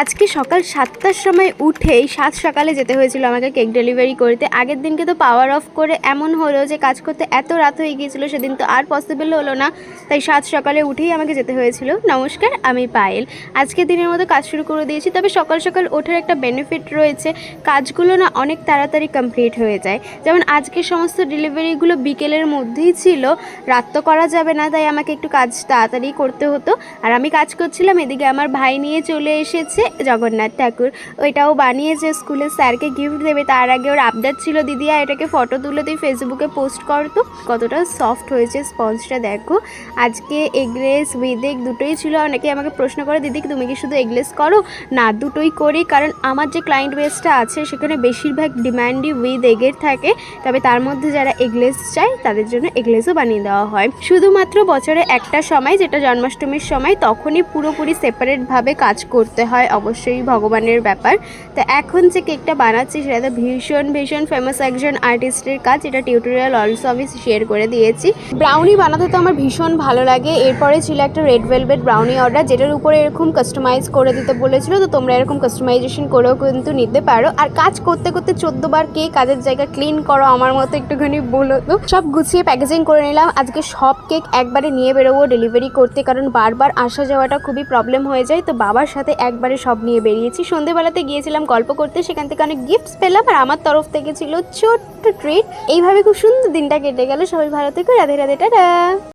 আজকে সকাল 7টার সময় উঠেই 7 সকালে যেতে হয়েছিল আমাকে কেক ডেলিভারি করতে। আগের দিনকে তো পাওয়ার অফ করে এমন হলো যে কাজ করতে এত রাত হয়ে গিয়েছিল, সেদিন তো আর পসিবল হলো না, তাই 7 সকালে উঠেই আমাকে যেতে হয়েছিল। নমস্কার, আমি পায়েল। আজকে দিনের মতো কাজ শুরু করে দিয়েছি, তবে সকাল সকাল ওঠার একটা বেনিফিট রয়েছে, কাজগুলো না অনেক তাড়াতাড়ি কমপ্লিট হয়ে যায়। যেমন আজকে সমস্ত ডেলিভারিগুলো বিকেলের মধ্যেই ছিল, রাত তো করা যাবে না, তাই আমাকে একটু কাজ তাড়াতাড়ি করতে হতো। আর আমি কাজ করছিলাম, এদিকে আমার ভাই নিয়ে চলে এসেছে জগন্নাথ ঠাকুর। ওইটাও বানিয়েছে, স্কুলের স্যারকে গিফট দেবে, তার আগে ওর আবদার ছিল দিদি এটাকে ফটো তুলে তুই ফেসবুকে পোস্ট কর। তো কতটা সফট হয়েছে স্পঞ্জটা দেখো। আজকে এগলেস উইথ এগ দুটোই ছিল। অনেকে আমাকে প্রশ্ন করে দিদি তুমি কি শুধু এগলেস করো? না, দুটোই করি, কারণ আমার যে ক্লায়েন্ট বেসটা আছে সেখানে বেশিরভাগ ডিমান্ডই উইথ এগের থাকে, তবে তার মধ্যে যারা এগলেস চায় তাদের জন্য এগলেসও বানিয়ে দেওয়া হয়। শুধুমাত্র বছরে একটা সময়, যেটা জন্মাষ্টমীর সময়, তখনই পুরোপুরি সেপারেটভাবে কাজ করতে হয়, অবশ্যই ভগবানের ব্যাপার। তো এখন যে কেকটা বানাচ্ছি সেটা তো ভীষণ ফেমাস একজন আর্টিস্টের কাজ, এটা টিউটোরিয়াল অলসো আমি শেয়ার করে দিয়েছি। ব্রাউনি বানাতে তো আমার ভীষণ ভালো লাগে। এরপরে ছিল একটা রেড ভেলভেট ব্রাউনি অর্ডার, যেটার উপরে এরকম কাস্টমাইজ করে দিতে বলেছিল, তো তোমরা এরকম কাস্টমাইজেশন করেও কিন্তু নিতে পারো। আর কাজ করতে করতে 14 বার কে কাজের জায়গা ক্লিন করো আমার মতো একটুখানি বলো তো। সব গুছিয়ে প্যাকেজিং করে নিলাম। আজকে সব কেক একবারে নিয়ে বেরোবো ডেলিভারি করতে, কারণ বারবার আসা যাওয়াটা খুবই প্রবলেম হয়ে যায়, তো বাবার সাথে একবারে সব নিয়ে বেরিয়েছি। সন্ধেবেলাতে গিয়েছিলাম গল্প করতে, সেখান থেকে অনেক গিফটস পেলাম, আর আমার তরফ থেকে ছিল ছোট্ট ট্রিট। এইভাবে খুব সুন্দর দিনটা কেটে গেল। সবাই ভালো থেকো, রাধে রাধে, টাটা।